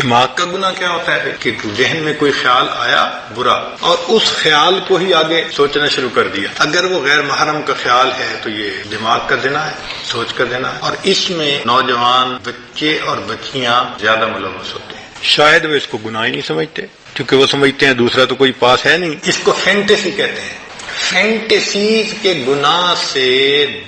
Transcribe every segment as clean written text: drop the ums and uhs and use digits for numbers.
دماغ کا گناہ کیا ہوتا ہے کہ ذہن میں کوئی خیال آیا برا اور اس خیال کو ہی آگے سوچنا شروع کر دیا. اگر وہ غیر محرم کا خیال ہے تو یہ دماغ کا زنا ہے، سوچ کا زنا ہے، اور اس میں نوجوان بچے اور بچیاں زیادہ ملوث ہوتے ہیں. شاید وہ اس کو گناہ ہی نہیں سمجھتے کیونکہ وہ سمجھتے ہیں دوسرا تو کوئی پاس ہے نہیں. اس کو فینٹیسی کہتے ہیں. فینٹیسیز کے گناہ سے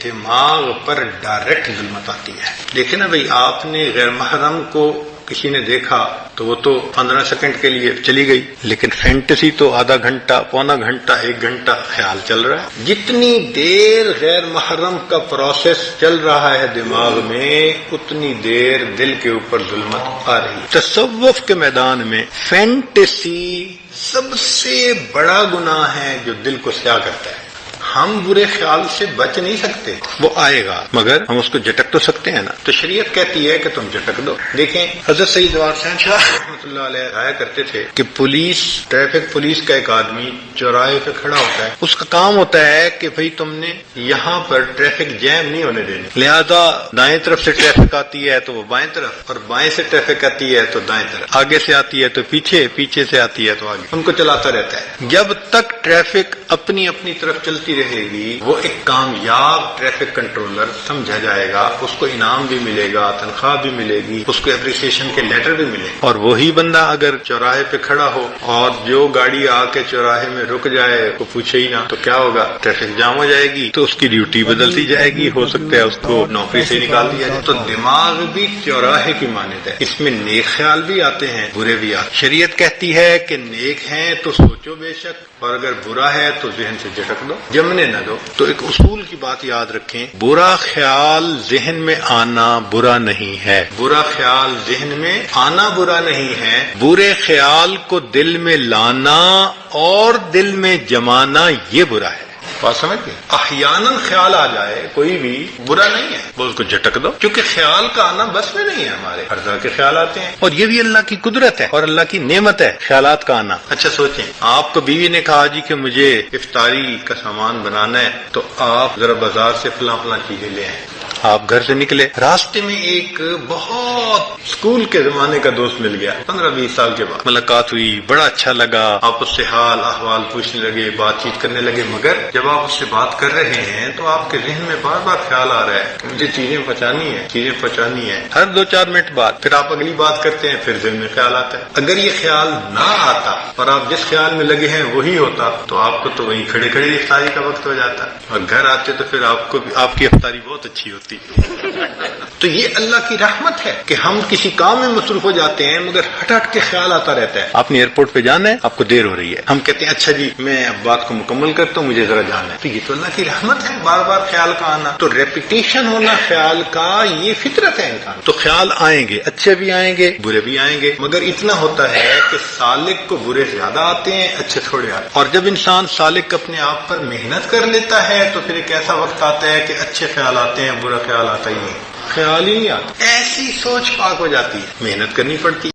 دماغ پر ڈائریکٹ ظلمت آتی ہے. دیکھیں نا بھئی، آپ نے غیر محرم کو کسی نے دیکھا تو وہ تو 15 سیکنڈ کے لیے چلی گئی، لیکن فینٹیسی تو آدھا گھنٹہ، پونا گھنٹہ، 1 گھنٹہ خیال چل رہا ہے. جتنی دیر غیر محرم کا پروسیس چل رہا ہے دماغ میں، اتنی دیر دل کے اوپر ظلمت آ رہی ہے. تصوف کے میدان میں فینٹیسی سب سے بڑا گناہ ہے جو دل کو سیاہ کرتا ہے. ہم برے خیال سے بچ نہیں سکتے، وہ آئے گا، مگر ہم اس کو جھٹک تو سکتے ہیں نا. تو شریعت کہتی ہے کہ تم جھٹک دو. دیکھیں حضرت سید وار حسین شاہ رحمۃ اللہ علیہ کہا کرتے تھے کہ ٹریفک پولیس کا ایک آدمی چوراہے پہ کھڑا ہوتا ہے، اس کا کام ہوتا ہے کہ بھئی تم نے یہاں پر ٹریفک جیم نہیں ہونے دینی، لہذا دائیں طرف سے ٹریفک آتی ہے تو وہ بائیں طرف، اور بائیں سے ٹریفک آتی ہے تو دائیں طرف، آگے سے آتی ہے تو پیچھے، پیچھے سے آتی ہے تو آگے، ان کو چلاتا رہتا ہے. جب تک ٹریفک اپنی طرف چلتی رہے گی وہ ایک کامیاب ٹریفک کنٹرولر سمجھا جائے گا. اس کو انعام بھی ملے گا، تنخواہ بھی ملے گی، اس کو اپریسیشن کے لیٹر بھی ملے گا. اور وہی بندہ اگر چوراہے پہ کھڑا ہو اور جو گاڑی آ کے چوراہے میں رک جائے کو پوچھے ہی نہ تو کیا ہوگا؟ ٹریفک جام ہو جائے گی، تو اس کی ڈیوٹی بدلتی جائے گی، ہو سکتا ہے اس کو نوکری سے نکال دیا جائے. تو دماغ بھی چوراہے کی مانند ہے، اس میں نیک خیال بھی آتے ہیں، برے بھی آتے ہیں. شریعت کہتی ہے کہ نیک ہیں تو سوچو بے شک، اور اگر برا ہے تو ذہن سے جھٹک دو، جمنے نہ دو. تو ایک اصول کی بات یاد رکھیں، برا خیال ذہن میں آنا برا نہیں ہے. برا خیال ذہن میں آنا برا نہیں ہے، برے خیال کو دل میں لانا اور دل میں جمانا یہ برا ہے. بات سمجھ گئے؟ احیاناً خیال آ جائے کوئی بھی برا نہیں ہے، وہ اس کو جھٹک دو، کیونکہ خیال کا آنا بس میں نہیں ہے. ہمارے ہر طرح کے خیال آتے ہیں، اور یہ بھی اللہ کی قدرت ہے اور اللہ کی نعمت ہے خیالات کا آنا. اچھا سوچیں، آپ کو بیوی نے کہا جی کہ مجھے افطاری کا سامان بنانا ہے، تو آپ ذرا بازار سے فلاں چیزیں لے آئیں. آپ گھر سے نکلے، راستے میں ایک بہت اسکول کے زمانے کا دوست مل گیا، 15-20 سال کے بعد ملاقات ہوئی، بڑا اچھا لگا، آپ اس سے حال احوال پوچھنے لگے، بات چیت کرنے لگے. مگر جب آپ اس سے بات کر رہے ہیں تو آپ کے ذہن میں بار بار خیال آ رہا ہے کہ مجھے چیزیں پہنچانی ہے. ہر 2-4 منٹ بعد پھر آپ اگلی بات کرتے ہیں، پھر ذہن میں خیال آتا ہے. اگر یہ خیال نہ آتا اور آپ جس خیال میں لگے ہیں وہی ہوتا تو آپ کو تو وہیں کھڑے کھڑے افطاری کا وقت ہو جاتا، اور گھر آتے تو پھر آپ کی افطاری بہت اچھی ہوتی. تو یہ اللہ کی رحمت ہے کہ ہم کسی کام میں مصروف ہو جاتے ہیں مگر ہٹ کے خیال آتا رہتا ہے. آپ نے ایئرپورٹ پہ جانا ہے، آپ کو دیر ہو رہی ہے، ہم کہتے ہیں اچھا جی میں اب بات کو مکمل کرتا ہوں، مجھے ذرا جانا ہے. تو یہ تو اللہ کی رحمت ہے، بار بار خیال کا آنا. تو ریپیٹیشن ہونا خیال کا یہ فطرت ہے انسان. تو خیال آئیں گے، اچھے بھی آئیں گے، برے بھی آئیں گے، مگر اتنا ہوتا ہے کہ سالک کو برے زیادہ آتے ہیں، اچھے تھوڑے آتے ہیں. اور جب انسان سالک اپنے آپ پر محنت کر لیتا ہے تو پھر ایک ایسا وقت آتا ہے کہ اچھے خیال آتے ہیں، برا خیال آتا ہی نہیں، خیال ہی نہیں آتا. ایسی سوچ پاک ہو جاتی ہے، محنت کرنی پڑتی ہے.